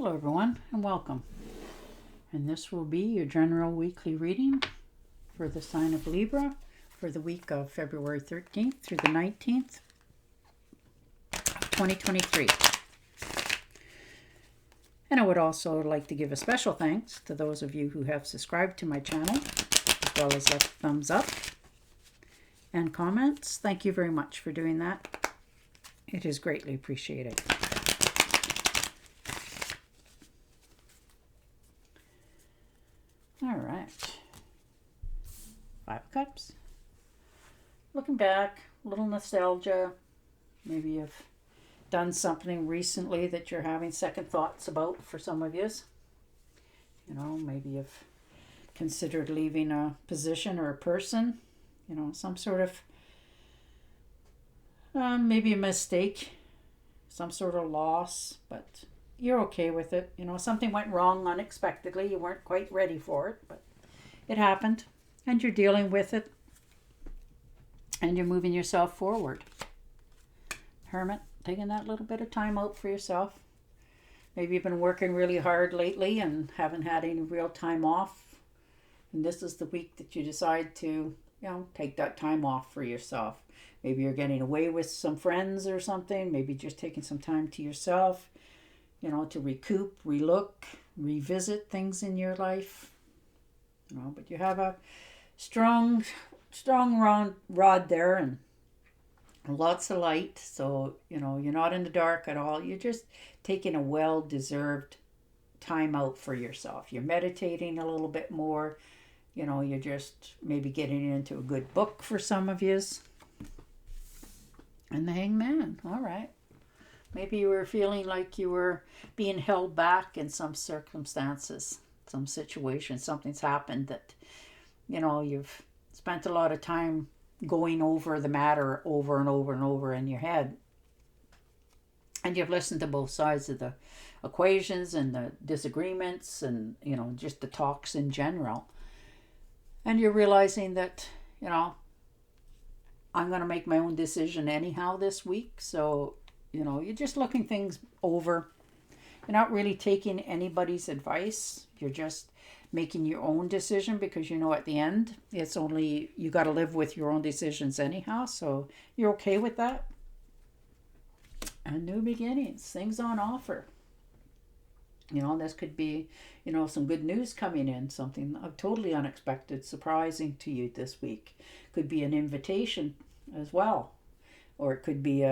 Hello everyone and welcome. And this will be your general weekly reading for the sign of Libra for the week of February 13th through the 19th of 2023. And I would also like to give a special thanks to those of you who have subscribed to my channel, as well as left thumbs up and comments. Thank you very much for doing that. It is greatly appreciated. All right. 5 of Cups. Looking back, a little nostalgia. Maybe you've done something recently that you're having second thoughts about for some of you. You know, maybe you've considered leaving a position or a person. You know, some sort of, maybe a mistake, some sort of loss, but you're okay with it. You know, something went wrong unexpectedly. You weren't quite ready for it, but it happened, and you're dealing with it, and you're moving yourself forward. Hermit, taking that little bit of time out for yourself. Maybe you've been working really hard lately and haven't had any real time off, and this is the week that you decide to, you know, take that time off for yourself. Maybe you're getting away with some friends or something. Maybe just taking some time to yourself, you know, to recoup, relook, revisit things in your life. You know, but you have a strong rod there and lots of light. So, you know, you're not in the dark at all. You're just taking a well-deserved time out for yourself. You're meditating a little bit more. You know, you're just maybe getting into a good book for some of yous. And the Hangman. All right. Maybe you were feeling like you were being held back in some circumstances, some situation. Something's happened that, you know, you've spent a lot of time going over the matter over and over and over in your head. And you've listened to both sides of the equations and the disagreements and, you know, just the talks in general. And you're realizing that, you know, I'm going to make my own decision anyhow this week. So, you know, you're just looking things over. You're not really taking anybody's advice. You're just making your own decision because, you know, at the end, it's only, you got to live with your own decisions anyhow. So you're okay with that. And new beginnings, things on offer. You know, this could be, you know, some good news coming in, something totally unexpected, surprising to you this week. Could be an invitation as well. Or it could be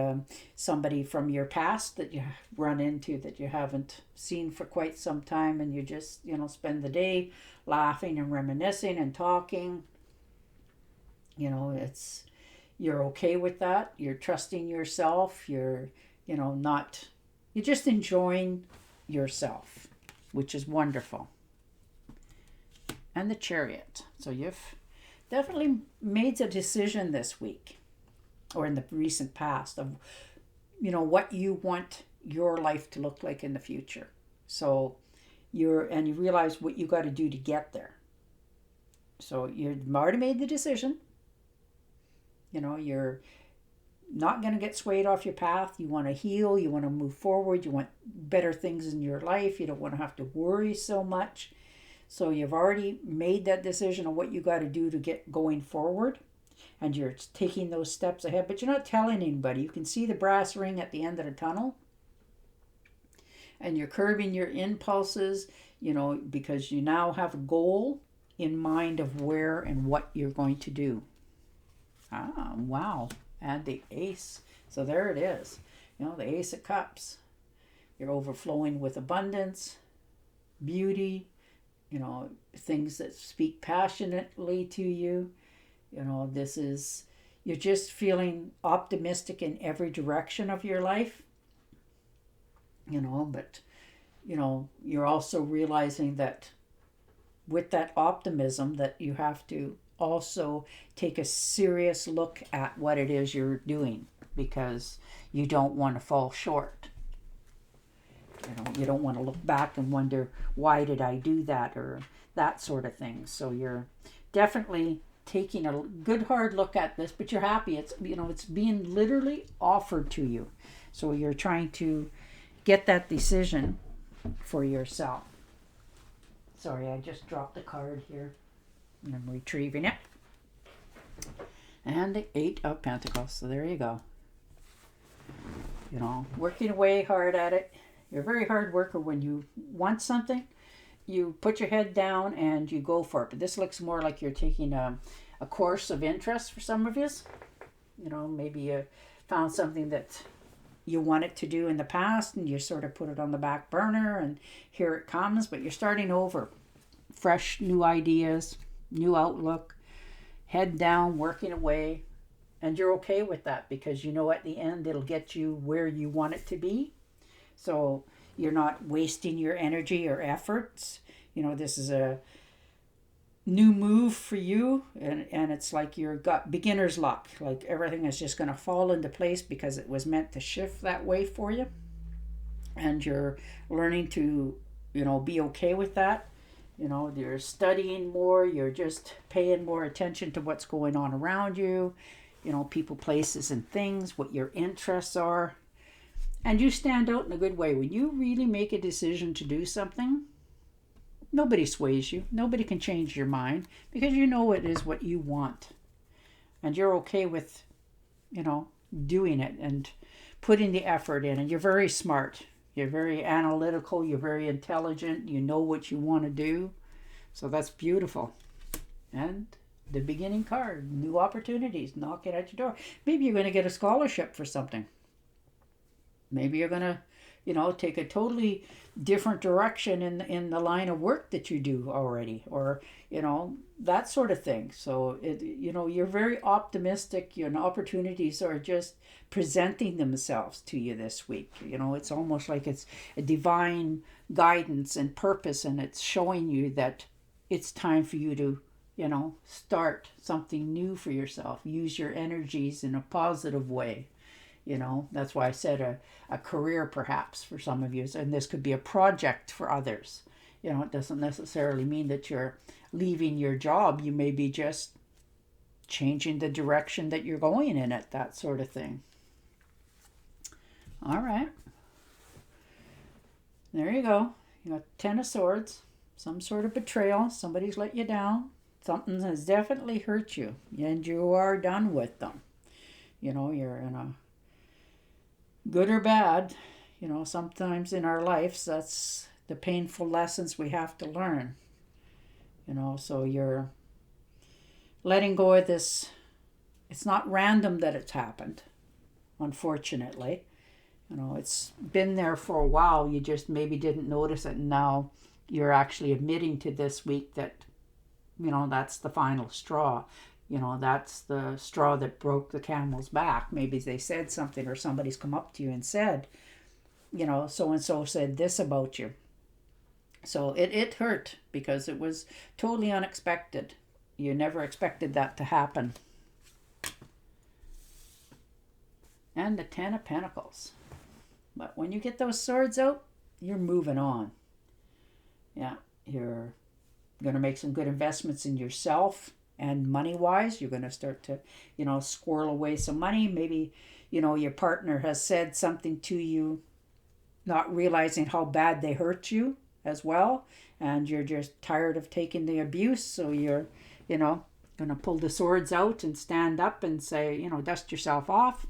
somebody from your past that you run into that you haven't seen for quite some time, and you just, you know, spend the day laughing and reminiscing and talking. You know, you're okay with that. You're trusting yourself. You're, you know, you're just enjoying yourself, which is wonderful. And the Chariot. So you've definitely made a decision this week, or in the recent past, of, you know, what you want your life to look like in the future. So you realize what you got to do to get there. So you've already made the decision. You know, you're not going to get swayed off your path. You want to heal. You want to move forward. You want better things in your life. You don't want to have to worry so much. So you've already made that decision on what you got to do to get going forward. And you're taking those steps ahead, but you're not telling anybody. You can see the brass ring at the end of the tunnel. And you're curbing your impulses, you know, because you now have a goal in mind of where and what you're going to do. Ah, wow. And the Ace. So there it is. You know, the Ace of Cups. You're overflowing with abundance, beauty, you know, things that speak passionately to you. You know, you're just feeling optimistic in every direction of your life. You know, but, you know, you're also realizing that with that optimism that you have to also take a serious look at what it is you're doing, because you don't want to fall short. You know, you don't want to look back and wonder, why did I do that, or that sort of thing. So you're definitely taking a good hard look at this, but you're happy. It's, you know, it's being literally offered to you. So you're trying to get that decision for yourself. Sorry, I just dropped the card here. I'm retrieving it. And the 8 of Pentacles. So there you go. You know, working away hard at it. You're a very hard worker. When you want something, you put your head down and you go for it. But this looks more like you're taking a course of interest for some of you. You know, maybe you found something that you wanted to do in the past and you sort of put it on the back burner, and here it comes. But you're starting over. Fresh, new ideas, new outlook, head down, working away. And you're okay with that because you know at the end it'll get you where you want it to be. So you're not wasting your energy or efforts. You know, this is a new move for you, and it's like you've got beginner's luck. Like everything is just going to fall into place because it was meant to shift that way for you. And you're learning to, you know, be okay with that. You know, you're studying more, you're just paying more attention to what's going on around you. You know, people, places, and things, what your interests are. And you stand out in a good way. When you really make a decision to do something, nobody sways you. Nobody can change your mind because you know it is what you want. And you're okay with, you know, doing it and putting the effort in. And you're very smart. You're very analytical. You're very intelligent. You know what you want to do. So that's beautiful. And the beginning card, new opportunities knocking at your door. Maybe you're going to get a scholarship for something. Maybe you're going to, you know, take a totally different direction in the line of work that you do already, or, you know, that sort of thing. So, you know, you're very optimistic. Your opportunities are just presenting themselves to you this week. You know, it's almost like it's a divine guidance and purpose, and it's showing you that it's time for you to, you know, start something new for yourself. Use your energies in a positive way. You know, that's why I said a career perhaps for some of you. And this could be a project for others. You know, it doesn't necessarily mean that you're leaving your job. You may be just changing the direction that you're going in it, that sort of thing. All right. There you go. You got 10 of Swords. Some sort of betrayal. Somebody's let you down. Something has definitely hurt you. And you are done with them. You know, you're in a good or bad, you know, sometimes in our lives, that's the painful lessons we have to learn. You know, so you're letting go of this. It's not random that it's happened, unfortunately. You know, it's been there for a while. You just maybe didn't notice it. And now you're actually admitting to this week that, you know, that's the final straw. You know, that's the straw that broke the camel's back. Maybe they said something, or somebody's come up to you and said, you know, so-and-so said this about you. So it hurt because it was totally unexpected. You never expected that to happen. And the 10 of Pentacles. But when you get those swords out, you're moving on. Yeah, you're going to make some good investments in yourself. And money-wise, you're going to start to, you know, squirrel away some money. Maybe, you know, your partner has said something to you, not realizing how bad they hurt you as well. And you're just tired of taking the abuse. So you're, you know, going to pull the swords out and stand up and say, you know, dust yourself off.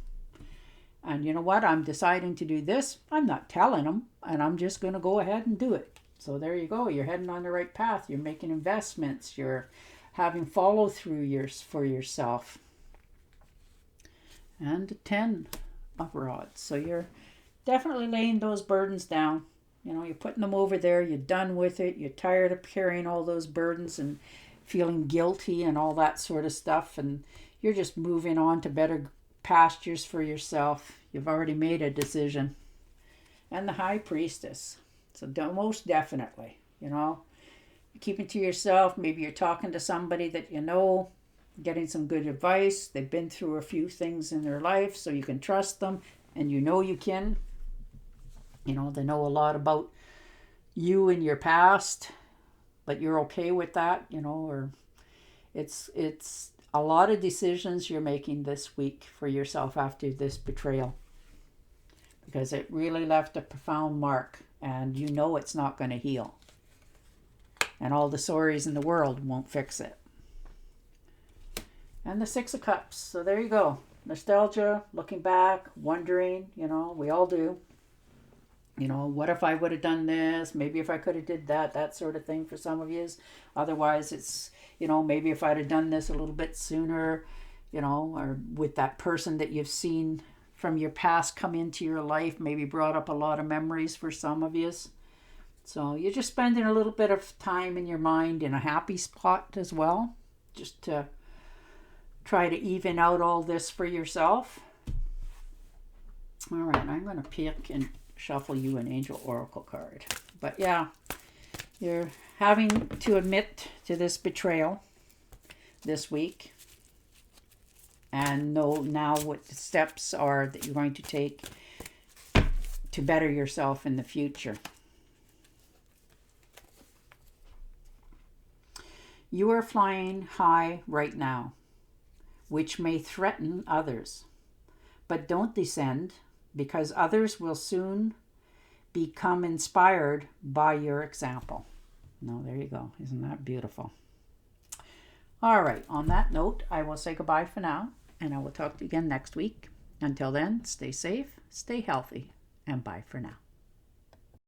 And you know what? I'm deciding to do this. I'm not telling them. And I'm just going to go ahead and do it. So there you go. You're heading on the right path. You're making investments. You're having follow through for yourself. And 10 of Rods. So you're definitely laying those burdens down. You know, you're putting them over there. You're done with it. You're tired of carrying all those burdens and feeling guilty and all that sort of stuff. And you're just moving on to better pastures for yourself. You've already made a decision. And the High Priestess. So most definitely, you know, keep it to yourself. Maybe you're talking to somebody that you know, getting some good advice. They've been through a few things in their life, so you can trust them, and you know you can. You know, they know a lot about you and your past, but you're okay with that, you know, or it's a lot of decisions you're making this week for yourself after this betrayal, because it really left a profound mark. and you know it's not going to heal. And all the sorries in the world won't fix it. And the Six of Cups. So there you go. Nostalgia, looking back, wondering, you know, we all do. You know, what if I would have done this? Maybe if I could have did that, that sort of thing for some of you. Otherwise, it's, you know, maybe if I'd have done this a little bit sooner, you know, or with that person that you've seen from your past come into your life, maybe brought up a lot of memories for some of you. So you're just spending a little bit of time in your mind in a happy spot as well, just to try to even out all this for yourself. All right, I'm going to pick and shuffle you an Angel Oracle card. But yeah, you're having to admit to this betrayal this week and know now what the steps are that you're going to take to better yourself in the future. You are flying high right now, which may threaten others, but don't descend, because others will soon become inspired by your example. No, there you go. Isn't that beautiful? All right. On that note, I will say goodbye for now, and I will talk to you again next week. Until then, stay safe, stay healthy, and bye for now.